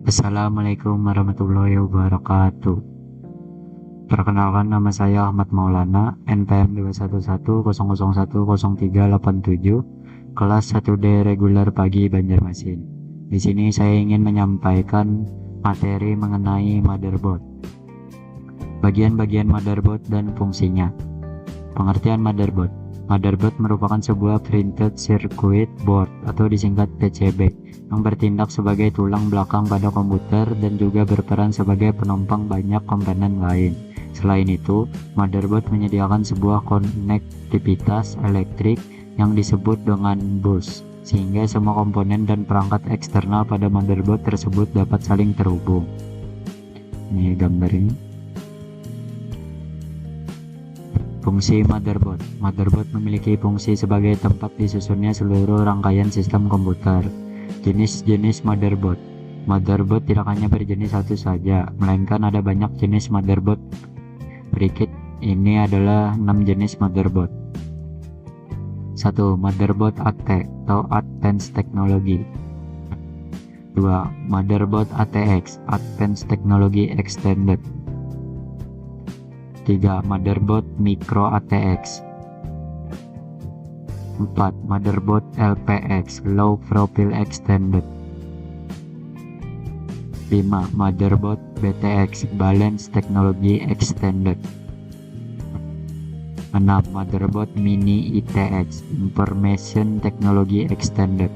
Assalamualaikum warahmatullahi wabarakatuh. Perkenalkan, nama saya Ahmad Maulana, NPM 21100100387, kelas 1D reguler pagi Banjarmasin. Di sini saya ingin menyampaikan materi mengenai motherboard. Bagian-bagian motherboard dan fungsinya. Pengertian motherboard. Motherboard merupakan sebuah printed circuit board atau disingkat PCB yang bertindak sebagai tulang belakang pada komputer dan juga berperan sebagai penopang banyak komponen lain. Selain itu, motherboard menyediakan sebuah konektivitas elektrik yang disebut dengan bus, sehingga semua komponen dan perangkat eksternal pada motherboard tersebut dapat saling terhubung. Ini gambar ini. Fungsi motherboard. Motherboard memiliki fungsi sebagai tempat disusunnya seluruh rangkaian sistem komputer. Jenis-jenis motherboard. Motherboard tidak hanya berjenis satu saja, melainkan ada banyak jenis motherboard. Berikut ini adalah 6 jenis motherboard. 1. Motherboard AT atau Advanced Technology. 2. Motherboard ATX, Advanced Technology Extended. 3. Motherboard Micro ATX. 4. Motherboard LPX, Low Profile Extended. 5. Motherboard BTX, Balanced Technology Extended. 6. Motherboard Mini ITX, Information Technology Extended.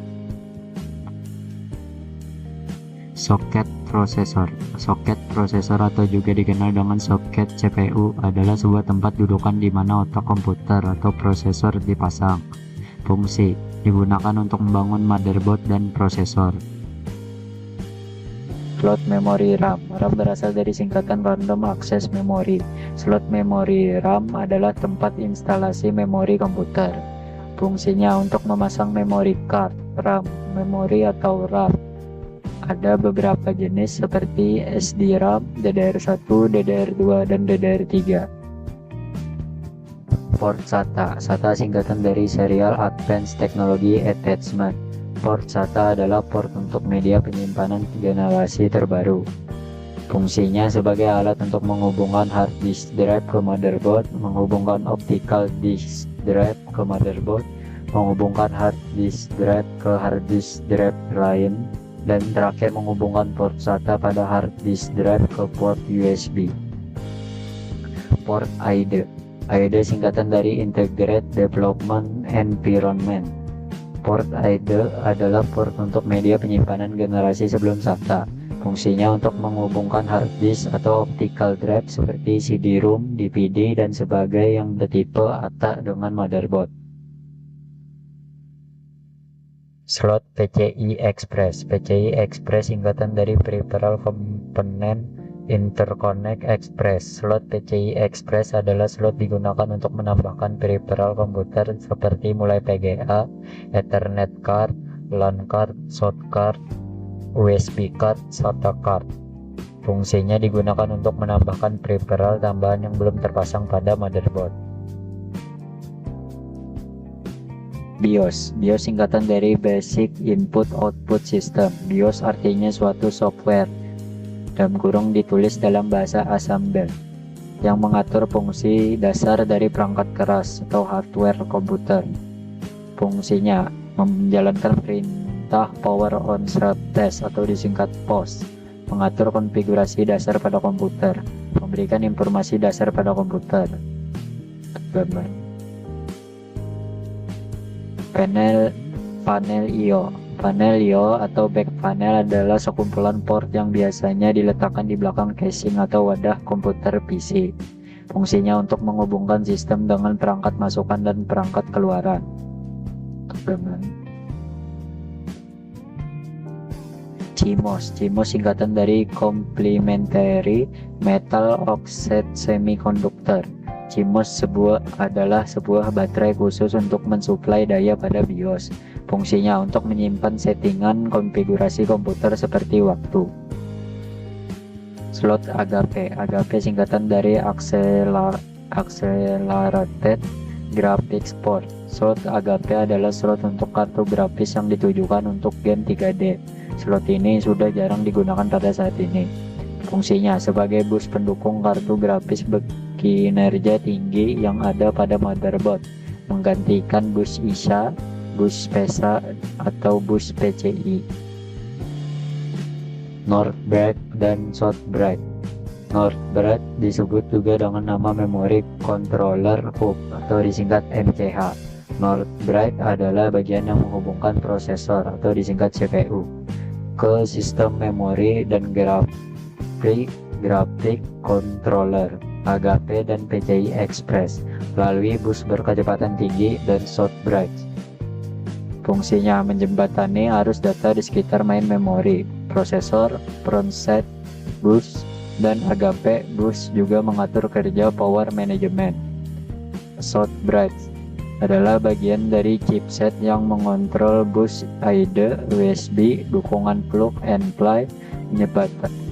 Soket prosesor. Soket prosesor atau juga dikenal dengan soket CPU adalah sebuah tempat dudukan di mana otak komputer atau prosesor dipasang. Fungsi: digunakan untuk membangun motherboard dan prosesor. Slot memori RAM. RAM berasal dari singkatan Random Access Memory. Slot memori RAM adalah tempat instalasi memori komputer. Fungsinya untuk memasang memory card, RAM, memori atau RAM. Ada beberapa jenis seperti SD-RAM, DDR1, DDR2, dan DDR3. Port SATA. SATA singkatan dari Serial Advanced Technology Attachment. Port SATA adalah port untuk media penyimpanan generasi terbaru. Fungsinya sebagai alat untuk menghubungkan hard disk drive ke motherboard, menghubungkan optical disk drive ke motherboard, menghubungkan hard disk drive ke hard disk drive lain, dan terakhir menghubungkan port SATA pada hard disk drive ke port USB. Port IDE. IDE singkatan dari Integrated Development Environment. Port IDE adalah port untuk media penyimpanan generasi sebelum SATA. Fungsinya untuk menghubungkan hard disk atau optical drive seperti CD-ROM, DVD, dan sebagainya yang bertipe ATA dengan motherboard. Slot PCI Express. PCI Express singkatan dari Peripheral Component Interconnect Express. Slot PCI Express adalah slot digunakan untuk menambahkan peripheral komputer seperti mulai PGA, Ethernet card, LAN card, short card, USB card, SATA card. Fungsinya digunakan untuk menambahkan peripheral tambahan yang belum terpasang pada motherboard. BIOS. BIOS singkatan dari Basic Input Output System. BIOS artinya suatu software, dalam kurung ditulis dalam bahasa assembly, yang mengatur fungsi dasar dari perangkat keras atau hardware komputer. Fungsinya menjalankan perintah power on start test atau disingkat POS, mengatur konfigurasi dasar pada komputer, memberikan informasi dasar pada komputer. Panel I/O. Panel I/O atau back panel adalah sekumpulan port yang biasanya diletakkan di belakang casing atau wadah komputer PC. Fungsinya untuk menghubungkan sistem dengan perangkat masukan dan perangkat keluaran. CMOS. CMOS singkatan dari Complementary Metal Oxide Semiconductor. CMOS adalah sebuah baterai khusus untuk mensuplai daya pada BIOS. Fungsinya untuk menyimpan settingan konfigurasi komputer seperti waktu. Slot AGP. AGP singkatan dari Accelerated Graphics Port. Slot AGP adalah slot untuk kartu grafis yang ditujukan untuk game 3D. Slot ini sudah jarang digunakan pada saat ini. Fungsinya sebagai bus pendukung kartu grafis berkinerja tinggi yang ada pada motherboard, menggantikan bus ISA, bus PESA, atau bus PCI. North Bright dan South Bright. North Bright disebut juga dengan nama Memory Controller Hub atau disingkat MCH. North Bright adalah bagian yang menghubungkan prosesor atau disingkat CPU ke sistem memori dan grafik controller AGP dan PCI Express melalui bus berkecepatan tinggi dan South Bright. Fungsinya menjembatani arus data di sekitar main memori, prosesor, front-set bus, dan AGP bus juga mengatur kerja power management. South Bright adalah bagian dari chipset yang mengontrol bus ID, USB, dukungan plug and play,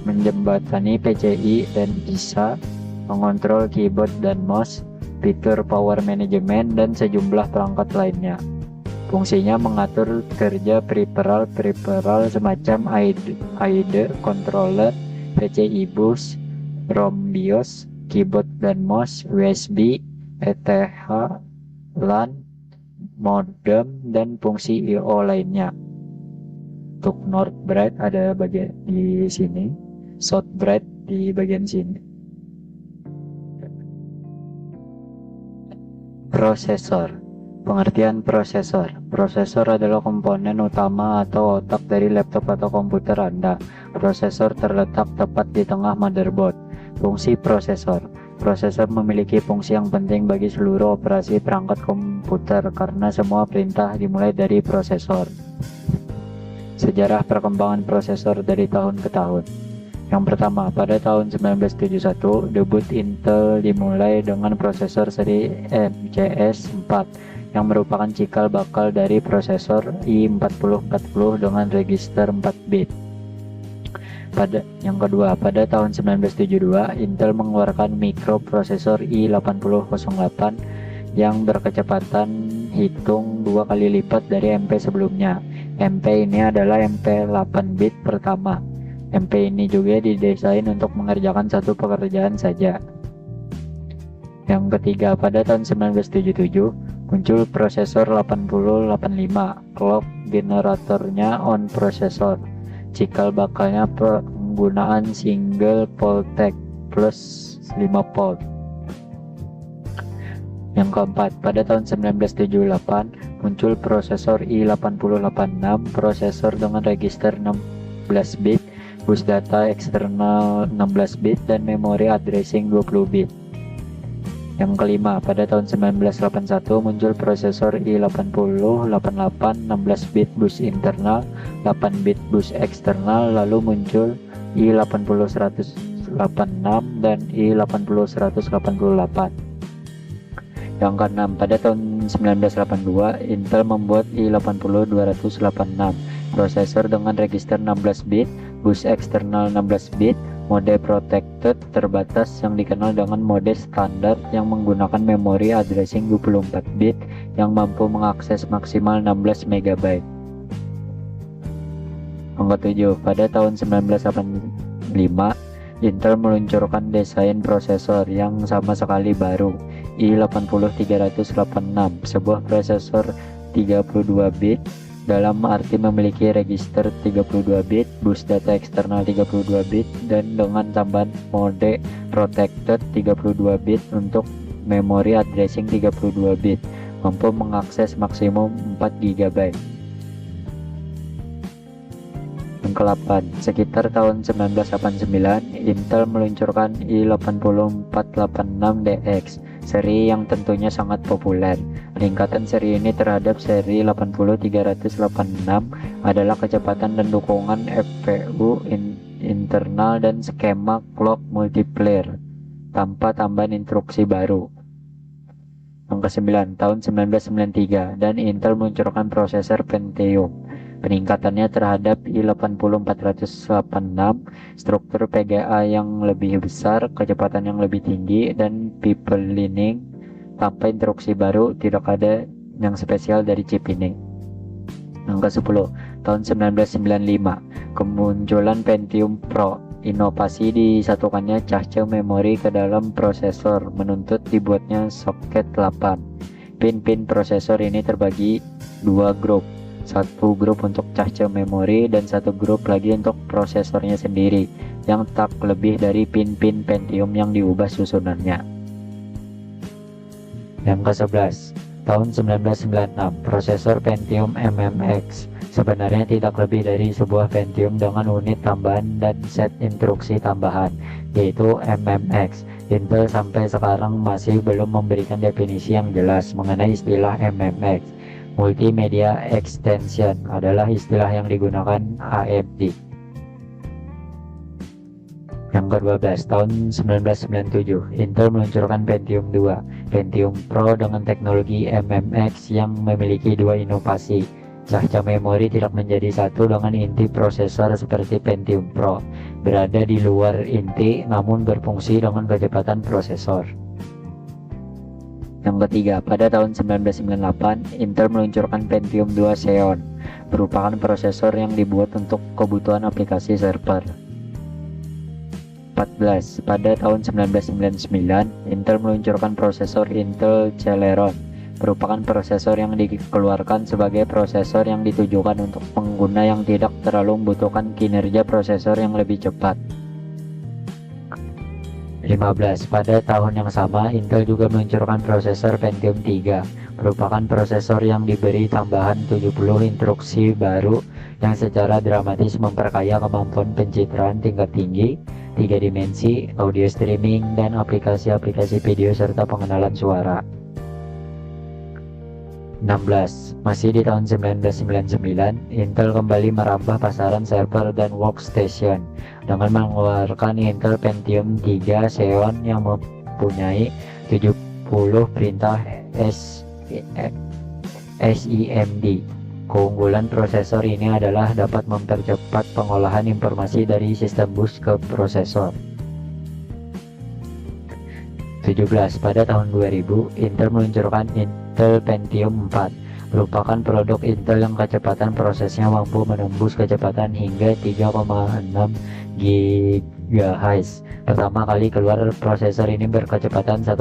menjembatani PCI dan ISA, mengontrol keyboard dan mouse, fitur power management, dan sejumlah perangkat lainnya. Fungsinya mengatur kerja peripheral semacam ID, controller, PCI bus, ROM BIOS, keyboard dan mouse, USB, ETH, LAN, modem, dan fungsi I/O lainnya. Untuk North Bright ada bagian di sini, South Bright di bagian sini. Prosesor. Pengertian prosesor. Prosesor adalah komponen utama atau otak dari laptop atau komputer Anda. Prosesor terletak tepat di tengah motherboard. Fungsi prosesor. Prosesor memiliki fungsi yang penting bagi seluruh operasi perangkat komputer karena semua perintah dimulai dari prosesor. Sejarah perkembangan prosesor dari tahun ke tahun. Yang pertama, pada tahun 1971, debut Intel dimulai dengan prosesor seri MCS4 yang merupakan cikal bakal dari prosesor i4040 dengan register 4 bit. Yang kedua, pada tahun 1972, Intel mengeluarkan mikroprosesor i8008 yang berkecepatan hitung 2 kali lipat dari MP sebelumnya. MP ini adalah MP 8 bit pertama. MP ini juga didesain untuk mengerjakan satu pekerjaan saja. Yang ketiga, pada tahun 1977 muncul prosesor 8085, clock generatornya on prosesor. Cikal bakalnya penggunaan single Voltec plus 5 volt. Yang keempat, pada tahun 1978 muncul prosesor i8086, prosesor dengan register 16 bit, bus data eksternal 16 bit, dan memori addressing 20 bit. Yang kelima, pada tahun 1981 muncul prosesor i8088, 16 bit bus internal, 8 bit bus eksternal, lalu muncul i8086 dan i8088. Yang keenam, pada tahun 1982 Intel membuat i80-286, prosesor dengan register 16 bit, bus eksternal 16 bit, mode protected terbatas yang dikenal dengan mode standar yang menggunakan memori addressing 24 bit yang mampu mengakses maksimal 16 MB. Yang ketujuh, pada tahun 1985 Intel meluncurkan desain prosesor yang sama sekali baru, i80-386, sebuah prosesor 32 bit dalam arti memiliki register 32 bit, bus data eksternal 32 bit, dan dengan tambahan mode protected 32 bit untuk memori addressing 32 bit, mampu mengakses maksimum 4 GB. Yang ke-8, sekitar tahun 1989, Intel meluncurkan i80-486DX, seri yang tentunya sangat populer. Peningkatan seri ini terhadap seri 80-386 adalah kecepatan dan dukungan FPU internal dan skema clock multiplier tanpa tambahan instruksi baru. Yang ke-9, tahun 1993, dan Intel meluncurkan prosesor Pentium. Peningkatannya terhadap i80-486, struktur PGA yang lebih besar, kecepatan yang lebih tinggi, dan pipelining tanpa instruksi baru. Tidak ada yang spesial dari chip ini. Yang ke-10, tahun 1995, kemunculan Pentium Pro. Inovasi disatukannya cahce memori ke dalam prosesor menuntut dibuatnya soket 8. Pin-pin prosesor ini terbagi dua grup. Satu grup untuk cahce memori dan satu grup lagi untuk prosesornya sendiri yang tak lebih dari pin-pin Pentium yang diubah susunannya. Yang ke-11, tahun 1996, prosesor Pentium MMX sebenarnya tidak lebih dari sebuah Pentium dengan unit tambahan dan set instruksi tambahan, yaitu MMX. Intel sampai sekarang masih belum memberikan definisi yang jelas mengenai istilah MMX. Multimedia Extension adalah istilah yang digunakan AMD. Yang ke-12, tahun 1997, Intel meluncurkan Pentium 2, Pentium Pro dengan teknologi MMX yang memiliki dua inovasi. Cahce memori tidak menjadi satu dengan inti prosesor seperti Pentium Pro, berada di luar inti namun berfungsi dengan kecepatan prosesor. Yang ketiga, pada tahun 1998, Intel meluncurkan Pentium 2 Xeon, merupakan prosesor yang dibuat untuk kebutuhan aplikasi server. 14, pada tahun 1999, Intel meluncurkan prosesor Intel Celeron, merupakan prosesor yang dikeluarkan sebagai prosesor yang ditujukan untuk pengguna yang tidak terlalu membutuhkan kinerja prosesor yang lebih cepat. 15, pada tahun yang sama, Intel juga meluncurkan prosesor Pentium 3, merupakan prosesor yang diberi tambahan 70 instruksi baru yang secara dramatis memperkaya kemampuan pencitraan tingkat tinggi, 3 dimensi, audio streaming, dan aplikasi-aplikasi video serta pengenalan suara. 16, masih di tahun 1999, Intel kembali merambah pasaran server dan workstation dengan mengeluarkan Intel Pentium 3 Xeon yang mempunyai 70 perintah SIMD. Keunggulan prosesor ini adalah dapat mempercepat pengolahan informasi dari sistem bus ke prosesor. 17, pada tahun 2000, Intel meluncurkan Intel Pentium 4, merupakan produk Intel yang kecepatan prosesnya mampu menembus kecepatan hingga 3,6 GHz. Pertama kali keluar, prosesor ini berkecepatan 1,5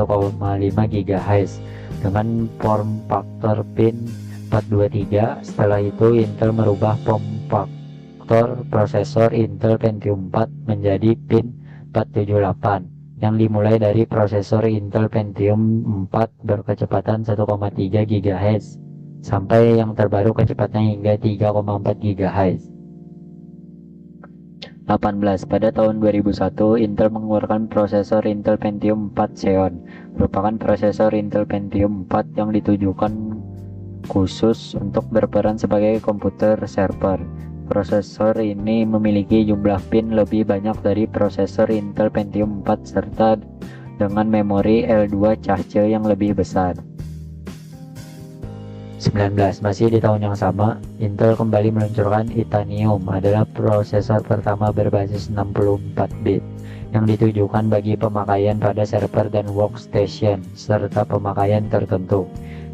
GHz dengan form faktor pin 423. Setelah itu, Intel merubah form faktor prosesor Intel Pentium 4 menjadi pin 478 yang dimulai dari prosesor Intel Pentium 4 berkecepatan 1,3 GHz sampai yang terbaru kecepatannya hingga 3,4 GHz. 18, pada tahun 2001, Intel mengeluarkan prosesor Intel Pentium 4 Xeon, merupakan prosesor Intel Pentium 4 yang ditujukan khusus untuk berperan sebagai komputer server. Prosesor ini memiliki jumlah pin lebih banyak dari prosesor Intel Pentium 4 serta dengan memori L2 cahce yang lebih besar. 19, masih di tahun yang sama, Intel kembali meluncurkan Itanium, adalah prosesor pertama berbasis 64 bit yang ditujukan bagi pemakaian pada server dan workstation serta pemakaian tertentu.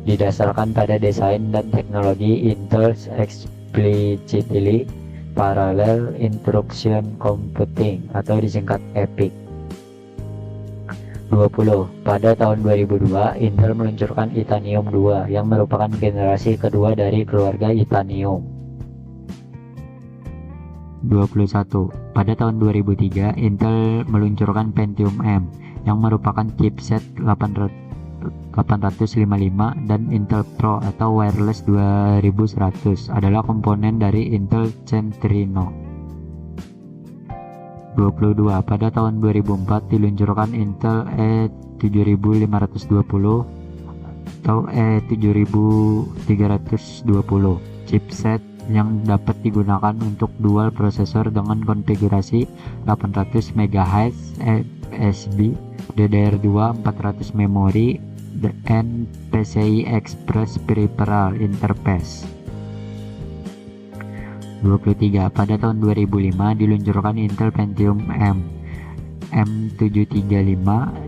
Didasarkan pada desain dan teknologi Intel's Explicitly Parallel Instruction Computing atau disingkat EPIC. 20, pada tahun 2002, Intel meluncurkan Itanium 2 yang merupakan generasi kedua dari keluarga Itanium. 21, pada tahun 2003, Intel meluncurkan Pentium M yang merupakan chipset 855 dan Intel Pro atau Wireless 2100 adalah komponen dari Intel Centrino. 22, pada tahun 2004 diluncurkan Intel E7520 atau E7320 chipset yang dapat digunakan untuk dual prosesor dengan konfigurasi 800 MHz FSB, DDR2 400 memori, dan PCI Express Peripheral Interface. 23, pada tahun 2005 diluncurkan Intel Pentium M M735,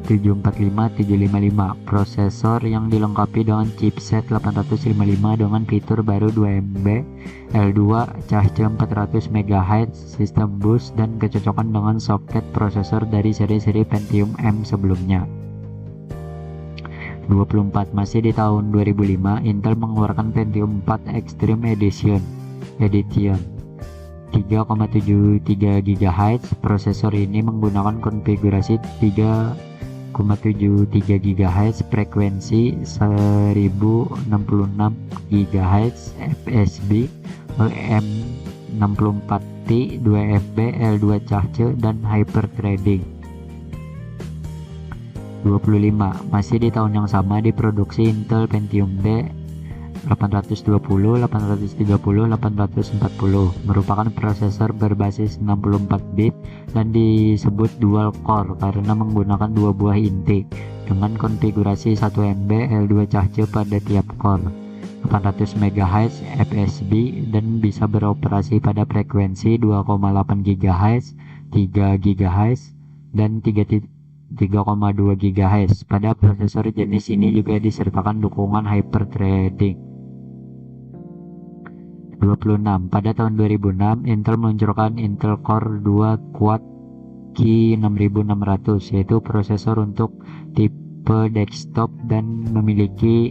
745, 755. Prosesor yang dilengkapi dengan chipset 855 dengan fitur baru 2MB, L2, cahaya 400 MHz, sistem bus, dan kecocokan dengan soket prosesor dari seri-seri Pentium M sebelumnya. 24. Masih di tahun 2005, Intel mengeluarkan Pentium 4 Extreme Edition 3,73 GHz. Prosesor ini menggunakan konfigurasi 3,73 GHz, frekuensi 1066 GHz, FSB, M64T, 2FB, L2 cahaya, dan hyperthreading. 25. Masih di tahun yang sama diproduksi Intel Pentium D 820, 830, 840 merupakan prosesor berbasis 64 bit dan disebut dual core karena menggunakan dua buah inti dengan konfigurasi 1MB, L2 cahaya pada tiap core, 800 MHz FSB, dan bisa beroperasi pada frekuensi 2,8 GHz, 3 GHz, dan 3,2 GHz. Pada prosesor jenis ini juga disertakan dukungan hyperthreading. 26. Pada tahun 2006, Intel meluncurkan Intel Core 2 Quad Q6600, yaitu prosesor untuk tipe desktop dan memiliki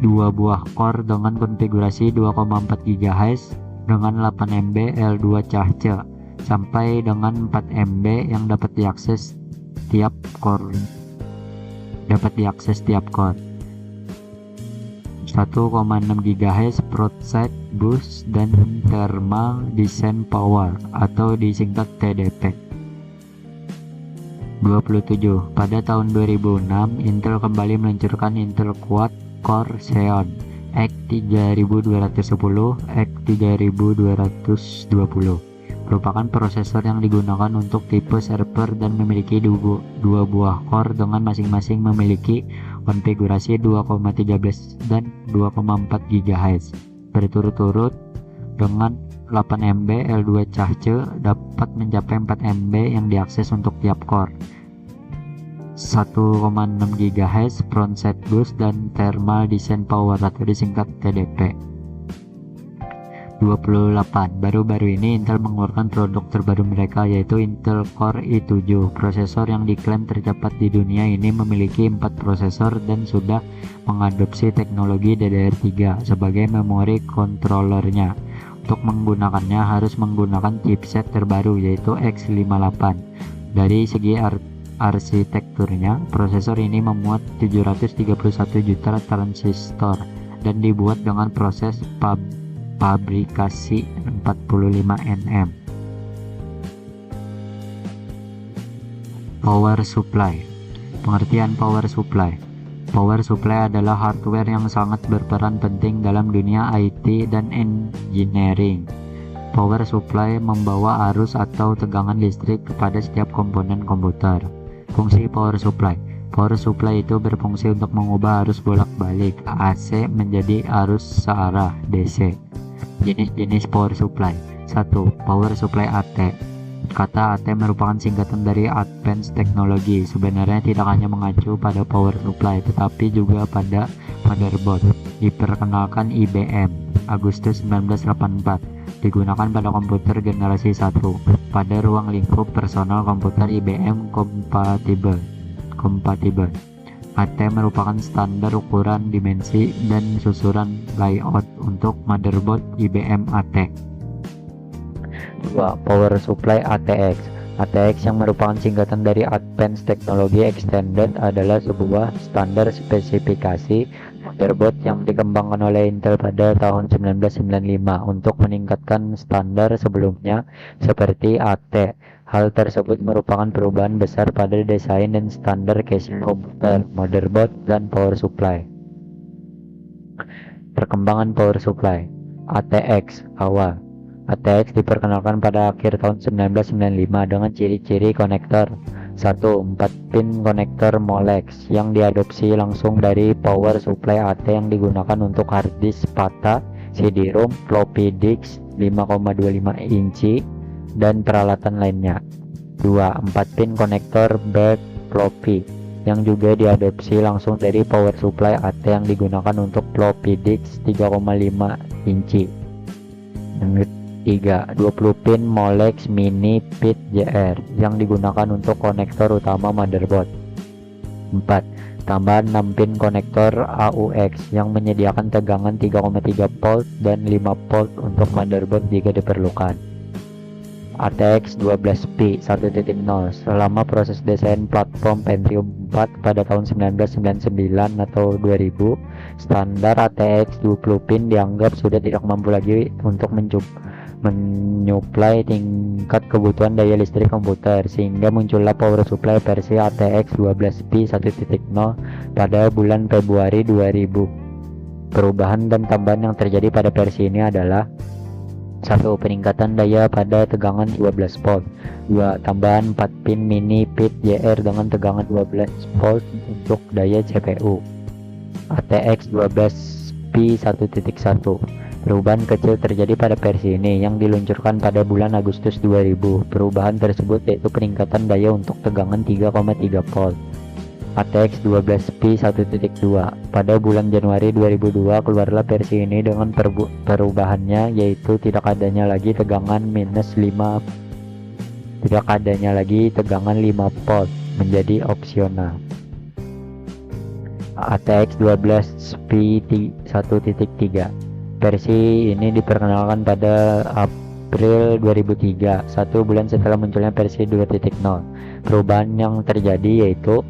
dua buah core dengan konfigurasi 2,4 GHz dengan 8MB L2 cahaya sampai dengan 4MB yang dapat diakses tiap core. 1,6 GHz Broadside Bus dan Thermal Decent Power atau disingkat TDP. 27. Pada tahun 2006, Intel kembali meluncurkan Intel Quad Core Xeon X3210, X3220, merupakan prosesor yang digunakan untuk tipe server dan memiliki dua buah core dengan masing-masing memiliki konfigurasi 2,13 dan 2,4 GHz berturut-turut dengan 8MB L2 cahaya dapat mencapai 4MB yang diakses untuk tiap core, 1,6 GHz Broadside Bus, dan Thermal Decent Power atau disingkat TDP. 28. Baru-baru ini Intel mengeluarkan produk terbaru mereka, yaitu Intel Core i7. Prosesor yang diklaim tercepat di dunia ini memiliki 4 prosesor dan sudah mengadopsi teknologi DDR3 sebagai memori kontrolernya. Untuk menggunakannya harus menggunakan chipset terbaru, yaitu X58. Dari segi arsitekturnya, prosesor ini memuat 731 juta transistor dan dibuat dengan proses pabrikasi 45 nm. Power supply. Pengertian power supply. Power supply adalah hardware yang sangat berperan penting dalam dunia IT dan engineering. Power supply membawa arus atau tegangan listrik kepada setiap komponen komputer. Fungsi power supply. Power supply itu berfungsi untuk mengubah arus bolak-balik AC menjadi arus searah DC. Jenis-jenis power supply. 1. Power supply AT. Kata AT merupakan singkatan dari Advanced Technology. Sebenarnya tidak hanya mengacu pada power supply, tetapi juga pada motherboard. Diperkenalkan IBM Agustus 1984. Digunakan pada komputer generasi 1. Pada ruang lingkup personal komputer IBM kompatibel. AT merupakan standar ukuran, dimensi, dan susunan layout untuk motherboard IBM AT. 2. Power Supply ATX. ATX yang merupakan singkatan dari Advanced Technology Extended adalah sebuah standar spesifikasi motherboard yang dikembangkan oleh Intel pada tahun 1995 untuk meningkatkan standar sebelumnya seperti AT. Hal tersebut merupakan perubahan besar pada desain dan standar casing komputer, motherboard, dan power supply. Perkembangan power supply. ATX awal. ATX diperkenalkan pada akhir tahun 1995 dengan ciri-ciri konektor. 1. 4-pin konektor Molex yang diadopsi langsung dari power supply AT yang digunakan untuk hard disk SATA, CD-ROM, floppy disk 5,25 inci, dan peralatan lainnya. 2. 4 pin konektor back floppy yang juga diadopsi langsung dari power supply AT yang digunakan untuk floppy disk 3,5 inci. Yang ketiga, 20 pin Molex Mini PIT JR yang digunakan untuk konektor utama motherboard. 4. Tambahan 6 pin konektor AUX yang menyediakan tegangan 3,3 volt dan 5 volt untuk motherboard jika diperlukan. ATX 12P 1.0. Selama proses desain platform Pentium 4 pada tahun 1999 atau 2000, standar ATX 20 pin dianggap sudah tidak mampu lagi untuk menyuplai tingkat kebutuhan daya listrik komputer, sehingga muncullah power supply versi ATX 12P 1.0 pada bulan Februari 2000. Perubahan dan tambahan yang terjadi pada versi ini adalah: 1. Peningkatan daya pada tegangan 12 volt. 2. Tambahan 4 pin mini PIT JR dengan tegangan 12 volt untuk daya CPU. ATX 12P 1.1. Perubahan kecil terjadi pada versi ini yang diluncurkan pada bulan Agustus 2000. Perubahan tersebut yaitu peningkatan daya untuk tegangan 3,3 volt. ATX 12P 1.2. Pada bulan Januari 2002 keluarlah versi ini dengan perubahannya, yaitu tidak adanya lagi tegangan 5 volt menjadi opsional. ATX 12P 1.3. Versi ini diperkenalkan pada April 2003, 1 bulan setelah munculnya versi 2.0. Perubahan yang terjadi yaitu: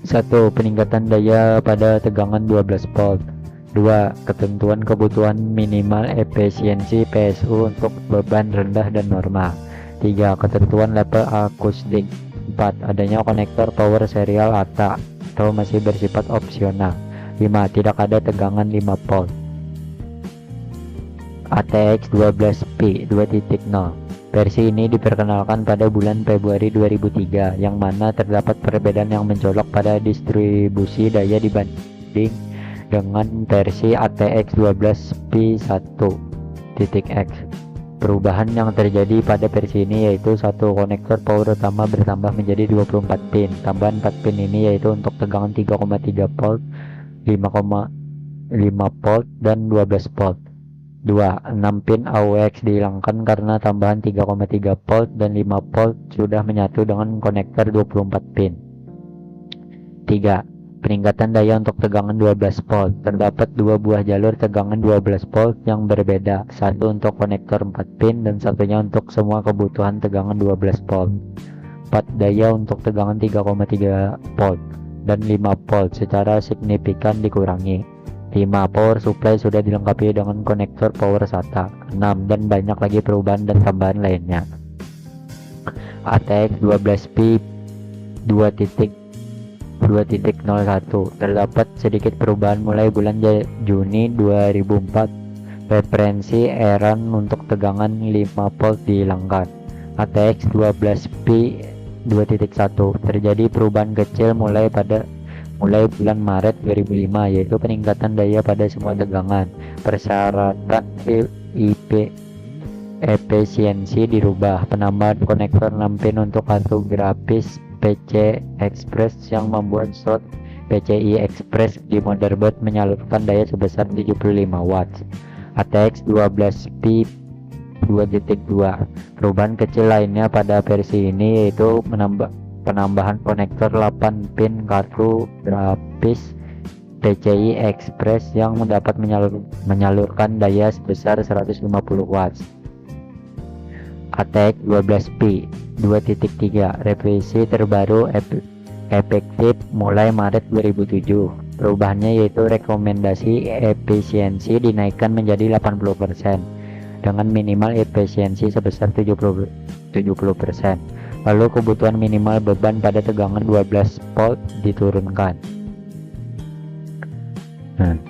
1. Peningkatan daya pada tegangan 12 volt. 2. Ketentuan kebutuhan minimal efisiensi PSU untuk beban rendah dan normal. 3. Ketentuan level akustik. 4. Adanya konektor power serial ATA atau masih bersifat opsional. 5. Tidak ada tegangan 5 volt. ATX 12P 2.0. Versi ini diperkenalkan pada bulan Februari 2003, yang mana terdapat perbedaan yang mencolok pada distribusi daya dibanding dengan versi ATX 12P 1.x. Perubahan yang terjadi pada versi ini yaitu: 1. Konektor power utama bertambah menjadi 24 pin. Tambahan 4 pin ini yaitu untuk tegangan 3,3 volt, 5,5 volt, dan 12 volt. 2. 6 pin AUX dihilangkan karena tambahan 3,3 volt dan 5 volt sudah menyatu dengan konektor 24 pin. 3. Peningkatan daya untuk tegangan 12 volt. Terdapat 2 buah jalur tegangan 12 volt yang berbeda, satu untuk konektor 4 pin dan satunya untuk semua kebutuhan tegangan 12 volt. 4. Daya untuk tegangan 3,3 volt dan 5 volt secara signifikan dikurangi. 5. Power supply sudah dilengkapi dengan konektor power SATA. 6. Dan banyak lagi perubahan dan tambahan lainnya. ATX 12P 2.01. Terdapat sedikit perubahan mulai bulan Juni 2004. Referensi ERAN untuk tegangan 5 volt dihilangkan. ATX 12P 2.1. Terjadi perubahan kecil mulai bulan Maret 2005, yaitu peningkatan daya pada semua tegangan. Persyaratan efisiensi dirubah. Penambahan konektor 6 pin untuk kartu grafis PC Express yang membuat slot PCI Express di motherboard menyalurkan daya sebesar 75 watts. ATX 12P 2.2. Perubahan kecil lainnya pada versi ini yaitu penambahan konektor 8 pin kartu grafis PCI Express yang dapat menyalurkan daya sebesar 150 watts. ATX 12P 2.3. Revisi terbaru efektif mulai Maret 2007. Perubahannya yaitu rekomendasi efisiensi dinaikkan menjadi 80% dengan minimal efisiensi sebesar 70%. Lalu kebutuhan minimal beban pada tegangan 12 volt diturunkan.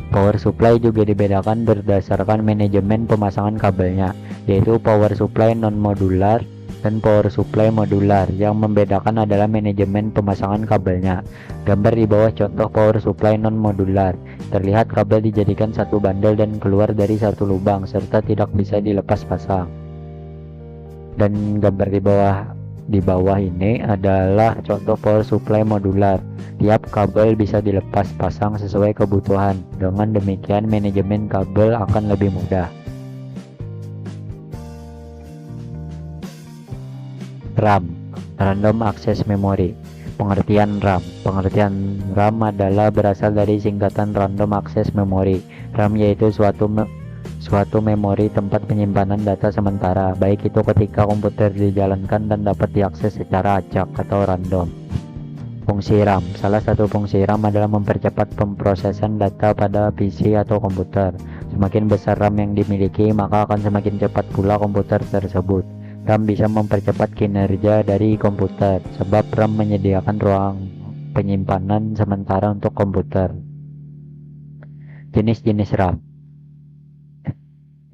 Power supply juga dibedakan berdasarkan manajemen pemasangan kabelnya, yaitu power supply non-modular dan power supply modular. Yang membedakan adalah manajemen pemasangan kabelnya. Gambar di bawah contoh power supply non-modular. Terlihat kabel dijadikan satu bandel dan keluar dari satu lubang serta tidak bisa dilepas pasang. Dan gambar di bawah ini adalah contoh power supply modular. Tiap kabel bisa dilepas pasang sesuai kebutuhan. Dengan demikian manajemen kabel akan lebih mudah. RAM, Random Access Memory. Pengertian RAM. Pengertian RAM adalah berasal dari singkatan Random Access Memory. RAM yaitu suatu memori tempat penyimpanan data sementara, baik itu ketika komputer dijalankan dan dapat diakses secara acak atau random. Fungsi RAM. Salah satu fungsi RAM adalah mempercepat pemrosesan data pada PC atau komputer. Semakin besar RAM yang dimiliki, maka akan semakin cepat pula komputer tersebut. RAM bisa mempercepat kinerja dari komputer, sebab RAM menyediakan ruang penyimpanan sementara untuk komputer. Jenis-jenis RAM.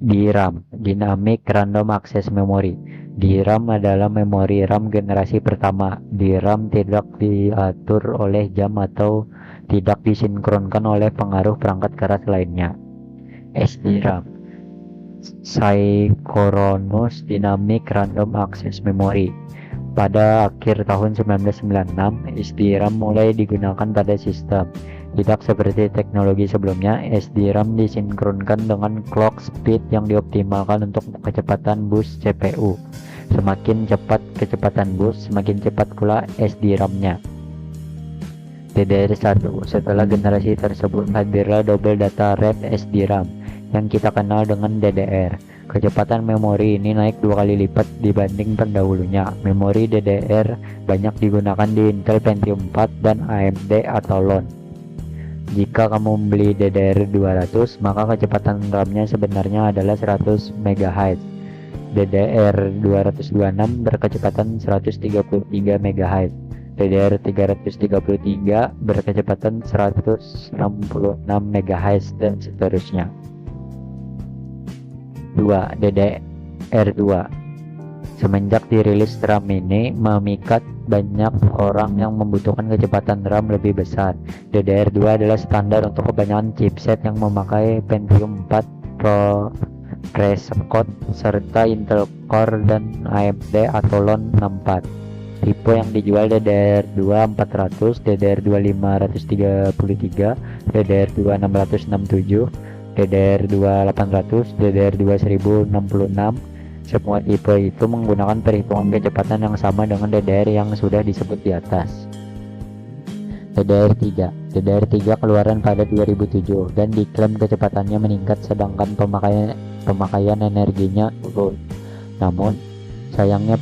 DRAM, Dynamic Random Access Memory. DRAM adalah memori RAM generasi pertama. DRAM tidak diatur oleh jam atau tidak disinkronkan oleh pengaruh perangkat keras lainnya. SDRAM, Synchronous Dynamic Random Access Memory. Pada akhir tahun 1996, SDRAM mulai digunakan pada sistem. Tidak seperti teknologi sebelumnya, SDRAM disinkronkan dengan clock speed yang dioptimalkan untuk kecepatan bus CPU. Semakin cepat kecepatan bus, semakin cepat pula SDRAM-nya. DDR1. Setelah generasi tersebut hadirlah double data rate SDRAM yang kita kenal dengan DDR. Kecepatan memori ini naik 2 kali lipat dibanding pendahulunya. Memori DDR banyak digunakan di Intel Pentium 4 dan AMD Athlon. Jika kamu membeli DDR200, maka kecepatan RAM-nya sebenarnya adalah 100 MHz. DDR226 berkecepatan 133 MHz. DDR333 berkecepatan 166 MHz dan seterusnya. 2. DDR2. Semenjak dirilis RAM ini memikat banyak orang yang membutuhkan kecepatan RAM lebih besar. DDR2 adalah standar untuk kebanyakan chipset yang memakai Pentium 4 Prescott serta Intel Core dan AMD Athlon 64. Tipe yang dijual DDR2 400, DDR2 533, DDR2 667, DDR2 800, DDR2 1066. Semua tipe itu menggunakan perhitungan kecepatan yang sama dengan DDR yang sudah disebut di atas. DDR3 keluaran pada 2007 dan diklaim kecepatannya meningkat sedangkan pemakaian energinya turun. Namun sayangnya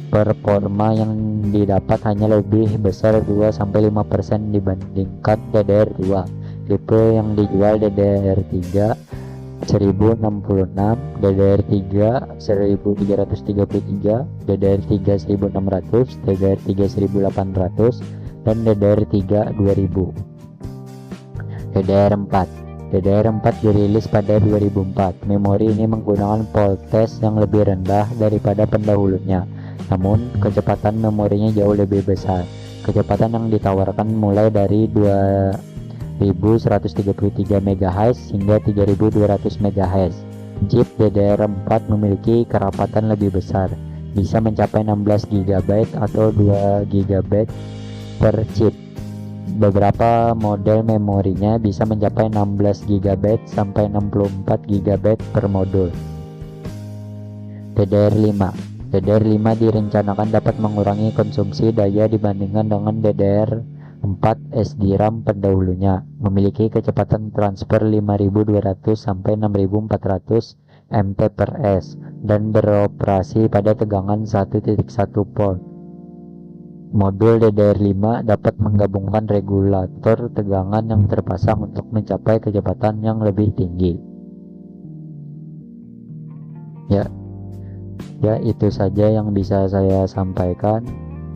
performa yang didapat hanya lebih besar 2-5% dibandingkan DDR2. Tipe yang dijual DDR3 1066, DDR3 1333, DDR3 1600, DDR3 1800, dan DDR3 2000. DDR4 dirilis pada 2004. Memori ini menggunakan voltage yang lebih rendah daripada pendahulunya, namun kecepatan memorinya jauh lebih besar. Kecepatan yang ditawarkan mulai dari 2133 MHz hingga 3200 MHz. Chip DDR4 memiliki kerapatan lebih besar, bisa mencapai 16 GB atau 2 GB per chip. Beberapa model memorinya bisa mencapai 16 GB sampai 64 GB per modul. DDR5 direncanakan dapat mengurangi konsumsi daya dibandingkan dengan DDR4 SDRAM pendahulunya, memiliki kecepatan transfer 5200 sampai 6400 Mbps dan beroperasi pada tegangan 1.1 volt. Modul DDR5 dapat menggabungkan regulator tegangan yang terpasang untuk mencapai kecepatan yang lebih tinggi. Ya, itu saja yang bisa saya sampaikan.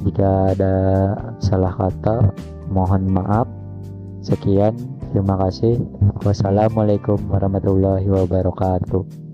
Jika ada salah kata, mohon maaf. Sekian, terima kasih. Wassalamualaikum warahmatullahi wabarakatuh.